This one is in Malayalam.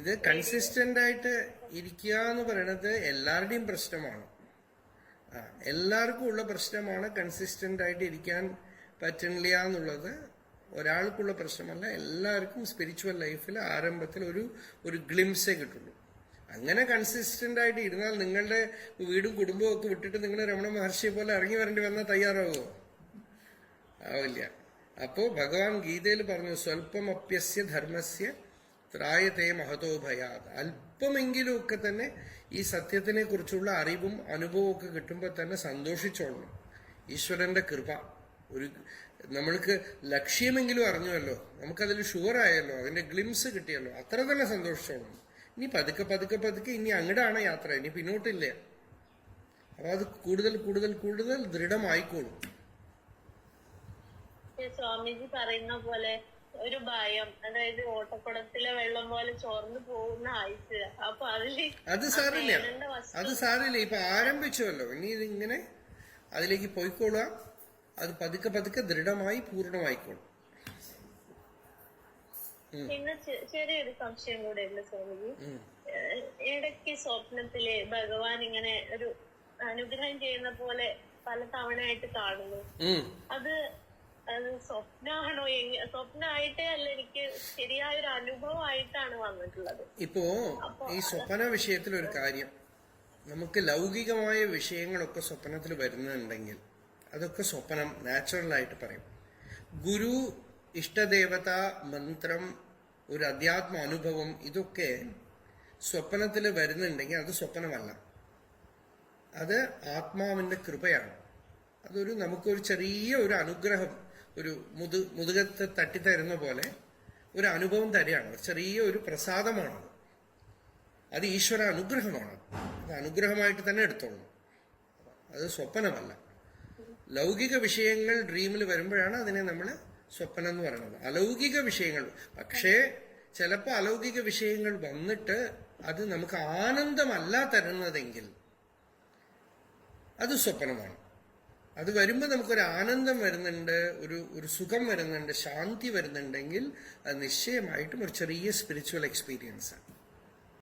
ഇത് കൺസിസ്റ്റന്റ് ആയിട്ട് ഇരിക്കുക എന്ന് പറയുന്നത് എല്ലാവരുടെയും പ്രശ്നമാണ്. എല്ലാവർക്കും ഉള്ള പ്രശ്നമാണ് കൺസിസ്റ്റന്റ് ആയിട്ട് ഇരിക്കാൻ പറ്റുന്നില്ല എന്നുള്ളത്. ഒരാൾക്കുള്ള പ്രശ്നമല്ല, എല്ലാവർക്കും സ്പിരിച്വൽ ലൈഫിൽ ആരംഭത്തിൽ ഒരു ഗ്ലിംസേ കിട്ടുള്ളൂ. അങ്ങനെ കൺസിസ്റ്റന്റ് ആയിട്ട് ഇരുന്നാൽ നിങ്ങളുടെ വീടും കുടുംബവും ഒക്കെ വിട്ടിട്ട് നിങ്ങൾ രമണ മഹർഷിയെ പോലെ ഇറങ്ങി വരേണ്ടി വന്നാൽ തയ്യാറാവുമോ? ആവില്ല. അപ്പോ ഭഗവാൻ ഗീതയിൽ പറഞ്ഞു, സ്വൽപ്പം അപ്യസ്യ ധർമ്മസ്യ ത്രായതേ മഹതോ ഭയാത്. അല്പമെങ്കിലുമൊക്കെ തന്നെ ഈ സത്യത്തിനെ കുറിച്ചുള്ള അറിവും അനുഭവവും ഒക്കെ കിട്ടുമ്പോൾ തന്നെ സന്തോഷിച്ചോളണം. ഈശ്വരന്റെ കൃപ. നമ്മൾക്ക് ലക്ഷ്യമെങ്കിലും അറിഞ്ഞുവല്ലോ, നമുക്കതിൽ ഷുവറായല്ലോ, അതിന്റെ ഗ്ലിംസ് കിട്ടിയല്ലോ, അത്ര തന്നെ സന്തോഷിച്ചോളണം. ഇനി പതുക്കെ പതുക്കെ പതുക്കെ ഇനി അങ്ങടാണ് യാത്ര, ഇനി പിന്നോട്ടില്ല. അപ്പൊ അത് കൂടുതൽ കൂടുതൽ കൂടുതൽ ദൃഢമായിക്കോളും. സ്വാമിജി പറയുന്ന പോലെ ഒരു ഭയം, അതായത് ഓട്ടക്കുളത്തിലെ വെള്ളം പോലെ ചോർന്നു പോകുന്ന ആയുസ്. അപ്പൊ അത് സാരില്ല. ഇപ്പൊ ആരംഭിച്ചുവല്ലോ, ഇനി ഇതിങ്ങനെ അതിലേക്ക് പോയിക്കോളുക. അത് പതുക്കെ പതുക്കെ ദൃഢമായി പൂർണ്ണമായിക്കോളും. പിന്നെ ചെറിയൊരു സംശയം കൂടെ ഉണ്ട് സ്വാമിജി. ഇടയ്ക്ക് സ്വപ്നത്തില് ഭഗവാൻ ഇങ്ങനെ ഒരു അനുഗ്രഹം ചെയ്യുന്ന പോലെ പല തവണയായിട്ട് കാണുന്നു. അത് സ്വപ്നമാണോ? സ്വപ്നമായിട്ടേ അല്ല, എനിക്ക് ശരിയായൊരു അനുഭവമായിട്ടാണ് വന്നിട്ടുള്ളത്. ഇപ്പോ ഈ സ്വപ്ന വിഷയത്തിൽ ഒരു കാര്യം, നമുക്ക് ലൗകികമായ വിഷയങ്ങളൊക്കെ സ്വപ്നത്തിൽ വരുന്നുണ്ടെങ്കിൽ അതൊക്കെ സ്വപ്നം നാച്ചുറലായിട്ട് പറയും. ഗുരു, ഇഷ്ടദേവത, മന്ത്രം, ഒരു അധ്യാത്മ അനുഭവം, ഇതൊക്കെ സ്വപ്നത്തിൽ വരുന്നുണ്ടെങ്കിൽ അത് സ്വപ്നമല്ല, അത് ആത്മാവിന്റെ കൃപയാണ്. നമുക്കൊരു ചെറിയ ഒരു അനുഗ്രഹം, ഒരു മുതുകത്ത് തട്ടിത്തരുന്ന പോലെ ഒരു അനുഭവം തരികയാണ്. ചെറിയ ഒരു പ്രസാദമാണത്. അത് ഈശ്വര അനുഗ്രഹമാണ്. അത് അനുഗ്രഹമായിട്ട് തന്നെ എടുത്തോളൂ. അത് സ്വപ്നമല്ല. ലൗകിക വിഷയങ്ങൾ ഡ്രീമിൽ വരുമ്പോഴാണ് അതിനെ നമ്മൾ സ്വപ്നം എന്ന് പറയുന്നത്. അലൗകിക വിഷയങ്ങൾ, പക്ഷേ ചിലപ്പോൾ അലൗകിക വിഷയങ്ങൾ വന്നിട്ട് അത് നമുക്ക് ആനന്ദമല്ല തരുന്നതെങ്കിൽ അത് സ്വപ്നമാണ്. അത് വരുമ്പോൾ നമുക്കൊരു ആനന്ദം വരുന്നുണ്ട്, ഒരു സുഖം വരുന്നുണ്ട്, ശാന്തി വരുന്നുണ്ടെങ്കിൽ അത് നിശ്ചയമായിട്ടും ഒരു ചെറിയ സ്പിരിച്വൽ എക്സ്പീരിയൻസ് ആണ്.